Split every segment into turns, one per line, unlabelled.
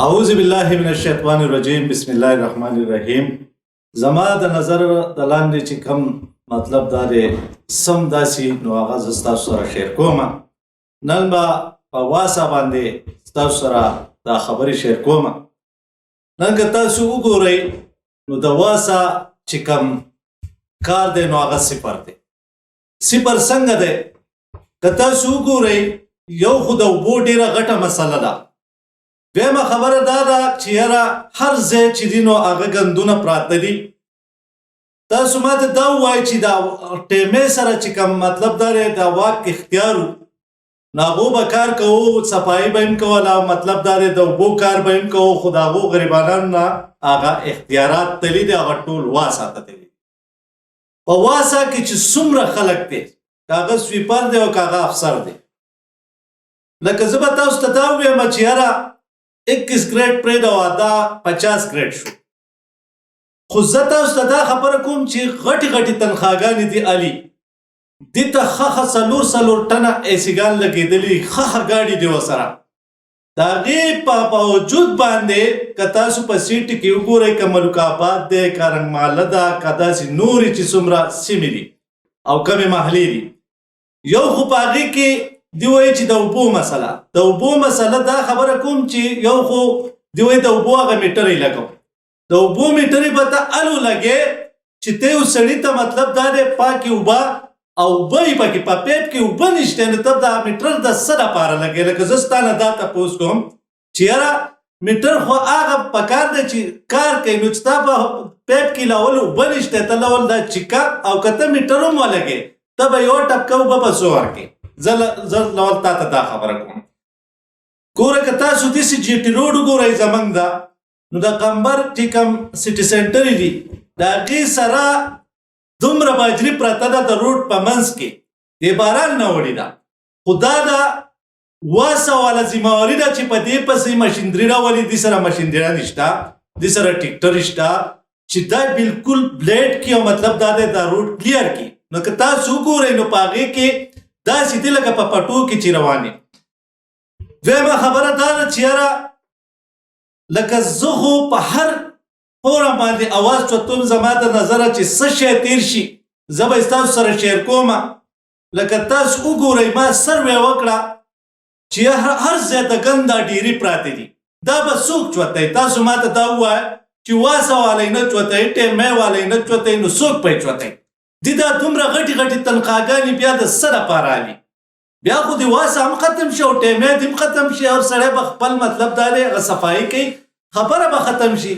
اعوذ بالله من الشیطان الرجیم بسم الله الرحمن الرحیم. زما د نظر د لاندې چې کوم مطلب دا دی سم داسې نو هغه زه ستاسو سره شیر کوم. نن به په واسه باندې ستاسو سره دا خبرې شیر کوم. نن که تاسو وګورئ نو د واسه چې کوم کار دی نو هغه صفر دی. صفر څنګه دی؟ که تاسو وګورئ یو خو د اوبو ډېره غټه مسله ده. دویمه خبره دا ده چې یاره هر ځای چې دي نو هغه ګندونه پراته دي. تاسو ماته دا ووایئ چې دا ټیمې سره چې کوم مطلب دا دی د واک اختیار و نو هغو به کار کوو، صفایي به هم کوله، مطلب دا دی د اوبو کار به هم کوو، خو د هغو غریبانو نه هغه اختیارات تللي دي، هغه ټول واسه ته تللي. په واسه کې چې څومره خلک دی که هغه سویپر دی او که هغه افسر دی. لکه زه به تاسو ته دا ووایم چې یاره 21 ګریډ پرېږده او دا 50 ګریډ شو. خو زه تاسو ته دا خبره کوم چې غټې غټې تنخواګانې دي علي دې ته ښه څلور ټنه ایسیګان لګېدلي، ښه ګاډي دي ورسره. د هغې په باوجود باندې که تاسو په سیټي کې وګورئ که ملک آباد دی که رنګماله ده که داسې نورې چې څومره سیمې دي او کمې محلې دي، یو خو په هغې کې دی وایي چې د اوبو مسله، د اوبو مسله دا خبره کوم چې یو خو دی وایي د اوبو هغه میټر یې لګوم. د اوبو میټر یې به ته الو لګې چې ته یو سړي ته مطلب دا دی پاکې اوبه او اوبه یې پکې په پیپ کې اوبه نشته نو ته دا میټر د څه دپاره لګې؟ لکه زه ستا نه دا تپوس کوم چې یاره میټر خو هغه پکار دی چې کار کوي، نو چې تا په پیپ کې لاول اوبه نشته ته لاول دا چیکه او که ته میټر هم ولګې ته به یوه ټپکه اوبه به څو ورکې. زه لول تا ته دا خبره کوم. ګوره که تاسو داسې جي ټي روډ وګورئ زموږ ده نو د قمبر چې کوم سټي سنټر دي د هغې سره دومره باجري پرته ده د روډ په منځ کې، د باران نه وړې ده. خو دا د واسه والا ذمهواري ده چې په دې پسې مشیندري راولي. دې سره مشیندري نشته، دې سره ټیکټر شته چې دا بالکل بلیډ کړي او مطلب دا دی دا روډ کلیر کړي. نو که تاسو وګورئ نو په هغې کې داسې دي لکه په پټو کې چې روانې. دویمه خبره دا ده چې یاره لکه زه خو په هر فورم باندې اواز چوتم، زما د نظره چې څه شی تیر شي زه به ستاسو سره شیر کوم. لکه تاسو وګورئ ما سروې وکړه چې هر ځای د ګنده ډیرې پراتې دي، دا به څوک چوتئ؟ تاسو ماته دا ووایه چې واسه والی نه چوتئ، ټیمې والی نه چوتئ، نو څوک به یې چوتئ؟ دي دا دومره غټې غټې تنخواګانې بیا د څه دپاره علي؟ بیا خو د واسه هم ختم شي او ټیمې هم ختم شي او سړی به خپل مطلب دا دی هغه صفایي کوي، خبره به ختم شي.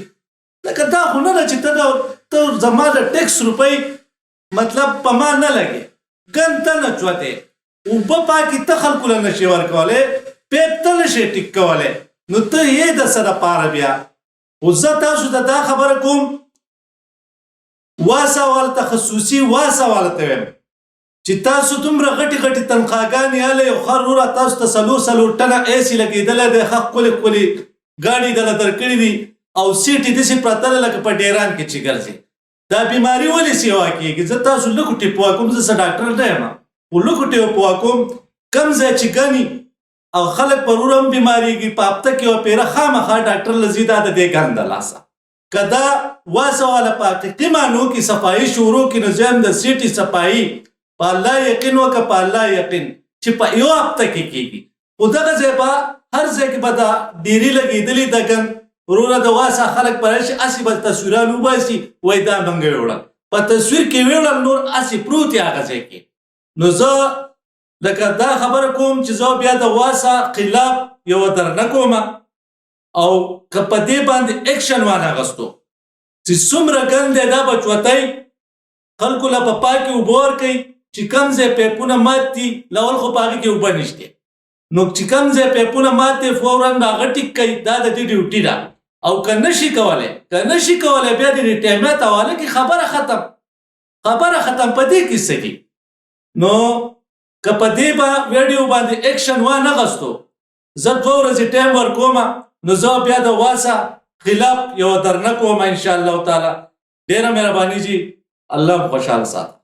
لکه دا خو نه ده چې ته زما د ټیکس روپۍ مطلب په ما نه لګې، ګن ته نه چوتې، اوبه پاکې ته خلکو له نشي ورکولی، پیپ ته نشي ټیک کولی، نو ته یې د څه دپاره بیا؟ خو زه تاسو ته دا خبره کوم واسه والا ته خصوصي واسه والا ته ویم چې تاسو دومره غټې غټې تنخواګانې هله یو ښه وروره تاسو ته څلور ټنه ایسي لګېدلی دی، ښه ښکلې ښکلې ګاډي دله درکړي دي او سیټ یې داسې پرته ده لکه په ډیران کې چې ګرځي. دا بیماري ولې سیوا کېږي؟ زه تاسو لږو ټیپوا کوم، زه څه ډاکټر نه یم، خو لږو ټیپوا کوم کم ځای چې ګني او خلک پر ور هم بیمارېږي په هفته کې یوه پیره خامخا ډاکټر له ځي دا د دې ګند د لاسه. که دا واسه والا په حقیقي معنو کې صفایي شروع کړي نو زه هم د سیټي صفایي په الله یقین وکړه، په الله یقین چې په یو هفته کې کېږي. خو دغه ځای به هر ځای کې به دا ډیرې لګېدلي د ګند وروره د واسه خلک به راشي هسې به تصویران وباسي وایي دا موږ ویوړل، په تصویر کې ویوړل نور هسې پروت یې هغه ځای کې. نو زه لکه دا خبره کوم چې زه بیا د واسه خلاف یوه درنه کوم او که په دې باندې اکشن وانخېستو چې څومره ګند دی دا به چوتئ، خلکو له په پاکې اوبه ورکوئ، چې کوم ځای پیپونه مات دي لول خو په هغې کې اوبه نشتې، نو چې کوم ځای پیپونه مات دی فورا د هغه ټیک کوي، دا د دې ډیوټي ده. او که نشي کولی بیا د دې ټیمې ته حواله کړي، خبره ختم په دې کې څه دي. نو که په دې به ویډیو باندې اکشن وانخېستو زه 2 ورځې ټایم ورکوم نو زه بیا د واسه خلاف یوه درنه کوم انشاءالله تعالی. ډېره مهرباني جي، الله خوشحاله ساته.